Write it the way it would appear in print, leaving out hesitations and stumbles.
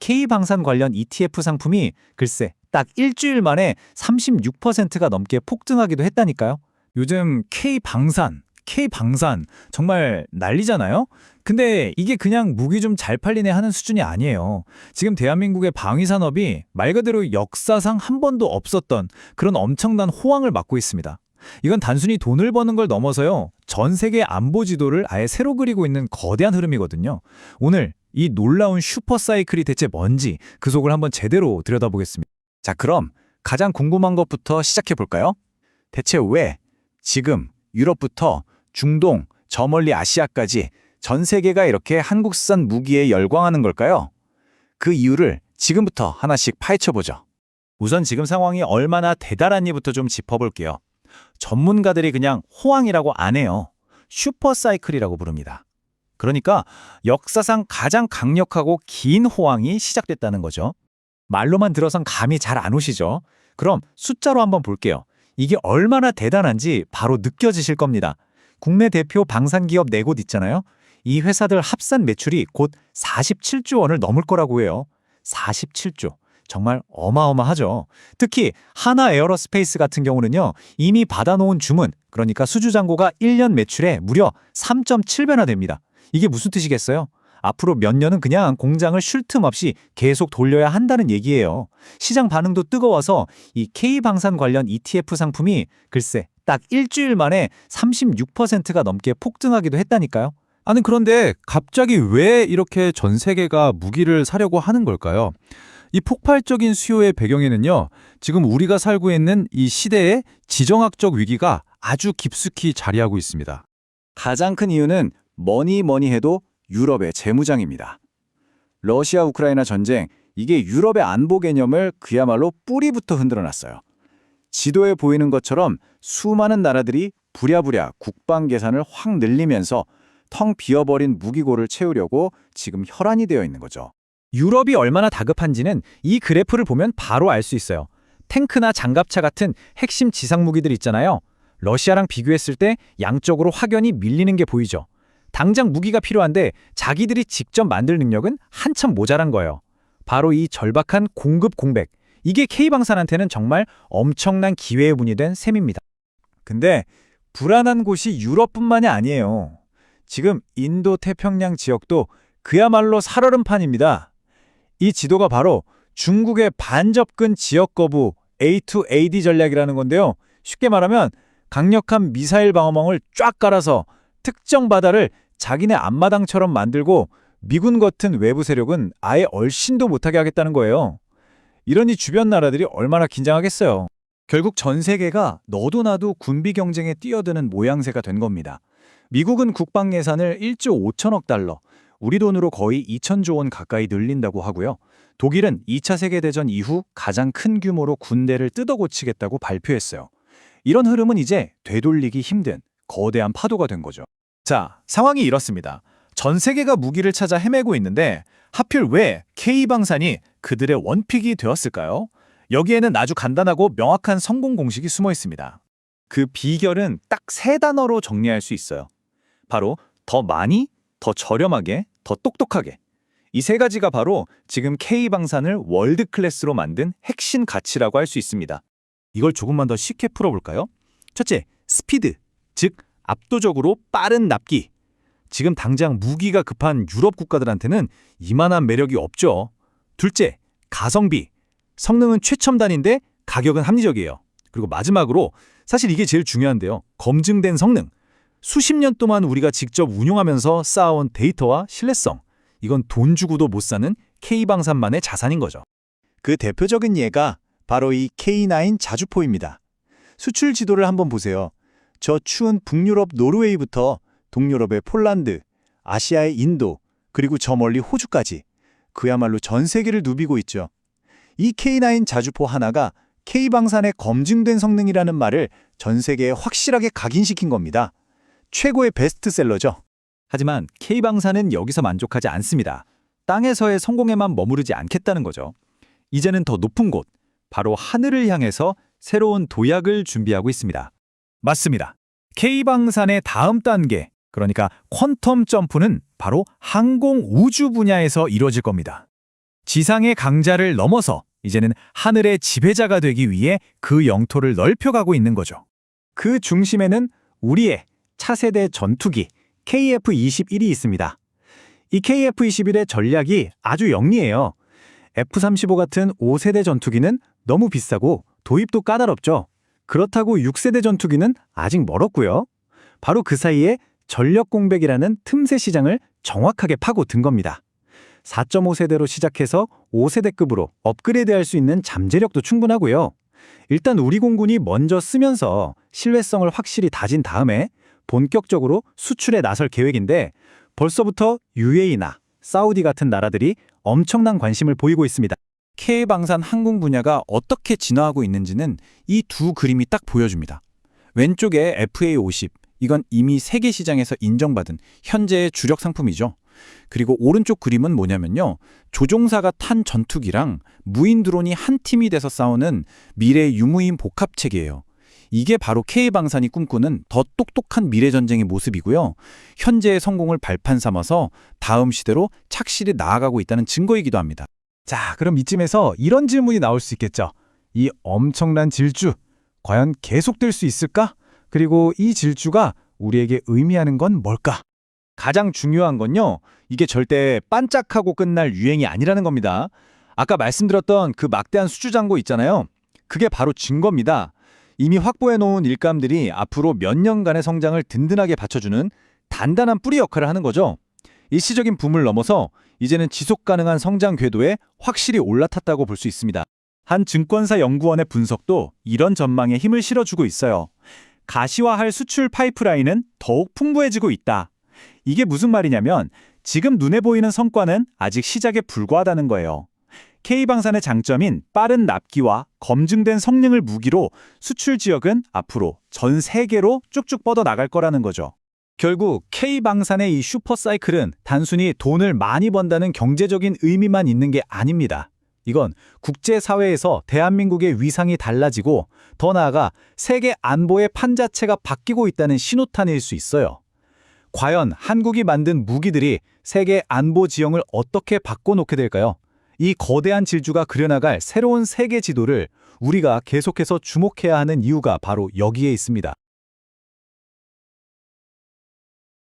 K방산 관련 ETF 상품이 글쎄 딱 일주일 만에 36%가 넘게 폭등하기도 했다니까요. 요즘 K방산 정말 난리잖아요? 근데 이게 그냥 무기 좀 잘 팔리네 하는 수준이 아니에요. 지금 대한민국의 방위산업이 말 그대로 역사상 한 번도 없었던 그런 엄청난 호황을 맞고 있습니다. 이건 단순히 돈을 버는 걸 넘어서요. 전 세계 안보 지도를 아예 새로 그리고 있는 거대한 흐름이거든요. 오늘 이 놀라운 슈퍼사이클이 대체 뭔지 그 속을 한번 제대로 들여다보겠습니다. 자, 그럼 가장 궁금한 것부터 시작해 볼까요? 대체 왜 지금 유럽부터 중동, 저 멀리 아시아까지 전 세계가 이렇게 한국산 무기에 열광하는 걸까요? 그 이유를 지금부터 하나씩 파헤쳐 보죠. 우선 지금 상황이 얼마나 대단한지부터 좀 짚어볼게요. 전문가들이 그냥 호황이라고 안 해요. 슈퍼사이클이라고 부릅니다. 그러니까 역사상 가장 강력하고 긴 호황이 시작됐다는 거죠. 말로만 들어선 감이 잘 안 오시죠? 그럼 숫자로 한번 볼게요. 이게 얼마나 대단한지 바로 느껴지실 겁니다. 국내 대표 방산기업 4곳 있잖아요. 이 회사들 합산 매출이 곧 47조 원을 넘을 거라고 해요. 47조. 정말 어마어마하죠. 특히 하나 에어로스페이스 같은 경우는요. 이미 받아놓은 주문, 그러니까 수주잔고가 1년 매출에 무려 3.7배나 됩니다. 이게 무슨 뜻이겠어요? 앞으로 몇 년은 그냥 공장을 쉴 틈 없이 계속 돌려야 한다는 얘기예요. 시장 반응도 뜨거워서 이 K방산 관련 ETF 상품이 글쎄 딱 일주일 만에 36%가 넘게 폭등하기도 했다니까요. 아니, 그런데 갑자기 왜 이렇게 전 세계가 무기를 사려고 하는 걸까요? 이 폭발적인 수요의 배경에는요, 지금 우리가 살고 있는 이 시대의 지정학적 위기가 아주 깊숙이 자리하고 있습니다. 가장 큰 이유는 뭐니 해도 유럽의 재무장입니다. 러시아 우크라이나 전쟁, 이게 유럽의 안보 개념을 그야말로 뿌리부터 흔들어놨어요. 지도에 보이는 것처럼 수많은 나라들이 부랴부랴 국방 예산을 확 늘리면서 텅 비어버린 무기고를 채우려고 지금 혈안이 되어 있는 거죠. 유럽이 얼마나 다급한지는 이 그래프를 보면 바로 알 수 있어요. 탱크나 장갑차 같은 핵심 지상 무기들 있잖아요. 러시아랑 비교했을 때 양쪽으로 확연히 밀리는 게 보이죠. 당장 무기가 필요한데 자기들이 직접 만들 능력은 한참 모자란 거예요. 바로 이 절박한 공급 공백. 이게 K방산한테는 정말 엄청난 기회의 문이 된 셈입니다. 근데 불안한 곳이 유럽뿐만이 아니에요. 지금 인도 태평양 지역도 그야말로 살얼음판입니다. 이 지도가 바로 중국의 반접근 지역 거부 A2AD 전략이라는 건데요. 쉽게 말하면 강력한 미사일 방어망을 쫙 깔아서 특정 바다를 자기네 앞마당처럼 만들고 미군 같은 외부 세력은 아예 얼씬도 못하게 하겠다는 거예요. 이러니 주변 나라들이 얼마나 긴장하겠어요. 결국 전 세계가 너도 나도 군비 경쟁에 뛰어드는 모양새가 된 겁니다. 미국은 국방 예산을 1조 5천억 달러, 우리 돈으로 거의 2천조 원 가까이 늘린다고 하고요. 독일은 2차 세계대전 이후 가장 큰 규모로 군대를 뜯어고치겠다고 발표했어요. 이런 흐름은 이제 되돌리기 힘든 거대한 파도가 된 거죠. 자, 상황이 이렇습니다. 전 세계가 무기를 찾아 헤매고 있는데 하필 왜 K방산이 그들의 원픽이 되었을까요? 여기에는 아주 간단하고 명확한 성공 공식이 숨어 있습니다. 그 비결은 딱 3단어로 정리할 수 있어요. 바로 더 많이, 더 저렴하게, 더 똑똑하게. 이 3가지가 바로 지금 K방산을 월드 클래스로 만든 핵심 가치라고 할 수 있습니다. 이걸 조금만 더 쉽게 풀어볼까요? 첫째, 스피드, 즉 압도적으로 빠른 납기. 지금 당장 무기가 급한 유럽 국가들한테는 이만한 매력이 없죠. 둘째, 가성비. 성능은 최첨단인데 가격은 합리적이에요. 그리고 마지막으로 사실 이게 제일 중요한데요. 검증된 성능. 수십 년 동안 우리가 직접 운용하면서 쌓아온 데이터와 신뢰성. 이건 돈 주고도 못 사는 K방산만의 자산인 거죠. 그 대표적인 예가 바로 이 K9 자주포입니다. 수출 지도를 한번 보세요. 저 추운 북유럽 노르웨이부터 동유럽의 폴란드, 아시아의 인도, 그리고 저 멀리 호주까지 그야말로 전 세계를 누비고 있죠. 이 K9 자주포 하나가 K방산의 검증된 성능이라는 말을 전 세계에 확실하게 각인시킨 겁니다. 최고의 베스트셀러죠. 하지만 K방산은 여기서 만족하지 않습니다. 땅에서의 성공에만 머무르지 않겠다는 거죠. 이제는 더 높은 곳, 바로 하늘을 향해서 새로운 도약을 준비하고 있습니다. 맞습니다. K방산의 다음 단계, 그러니까 퀀텀 점프는 바로 항공 우주 분야에서 이루어질 겁니다. 지상의 강자를 넘어서 이제는 하늘의 지배자가 되기 위해 그 영토를 넓혀가고 있는 거죠. 그 중심에는 우리의 차세대 전투기 KF-21이 있습니다. 이 KF-21의 전략이 아주 영리해요. F-35 같은 5세대 전투기는 너무 비싸고 도입도 까다롭죠. 그렇다고 6세대 전투기는 아직 멀었고요. 바로 그 사이에 전력 공백이라는 틈새 시장을 정확하게 파고든 겁니다. 4.5세대로 시작해서 5세대급으로 업그레이드할 수 있는 잠재력도 충분하고요. 일단 우리 공군이 먼저 쓰면서 신뢰성을 확실히 다진 다음에 본격적으로 수출에 나설 계획인데 벌써부터 UAE나 사우디 같은 나라들이 엄청난 관심을 보이고 있습니다. K방산 항공 분야가 어떻게 진화하고 있는지는 이 두 그림이 딱 보여줍니다. 왼쪽에 FA-50, 이건 이미 세계 시장에서 인정받은 현재의 주력 상품이죠. 그리고 오른쪽 그림은 뭐냐면요. 조종사가 탄 전투기랑 무인 드론이 한 팀이 돼서 싸우는 미래 유무인 복합체계예요. 이게 바로 K방산이 꿈꾸는 더 똑똑한 미래 전쟁의 모습이고요. 현재의 성공을 발판 삼아서 다음 시대로 착실히 나아가고 있다는 증거이기도 합니다. 자, 그럼 이쯤에서 이런 질문이 나올 수 있겠죠. 이 엄청난 질주, 과연 계속될 수 있을까? 그리고 이 질주가 우리에게 의미하는 건 뭘까? 가장 중요한 건요, 이게 절대 반짝하고 끝날 유행이 아니라는 겁니다. 아까 말씀드렸던 그 막대한 수주잔고 있잖아요. 그게 바로 증거입니다. 이미 확보해놓은 일감들이 앞으로 몇 년간의 성장을 든든하게 받쳐주는 단단한 뿌리 역할을 하는 거죠. 일시적인 붐을 넘어서 이제는 지속 가능한 성장 궤도에 확실히 올라탔다고 볼 수 있습니다. 한 증권사 연구원의 분석도 이런 전망에 힘을 실어주고 있어요. 가시화할 수출 파이프라인은 더욱 풍부해지고 있다. 이게 무슨 말이냐면 지금 눈에 보이는 성과는 아직 시작에 불과하다는 거예요. K방산의 장점인 빠른 납기와 검증된 성능을 무기로 수출 지역은 앞으로 전 세계로 쭉쭉 뻗어나갈 거라는 거죠. 결국 K방산의 이 슈퍼사이클은 단순히 돈을 많이 번다는 경제적인 의미만 있는 게 아닙니다. 이건 국제사회에서 대한민국의 위상이 달라지고 더 나아가 세계 안보의 판 자체가 바뀌고 있다는 신호탄일 수 있어요. 과연 한국이 만든 무기들이 세계 안보 지형을 어떻게 바꿔놓게 될까요? 이 거대한 질주가 그려나갈 새로운 세계 지도를 우리가 계속해서 주목해야 하는 이유가 바로 여기에 있습니다.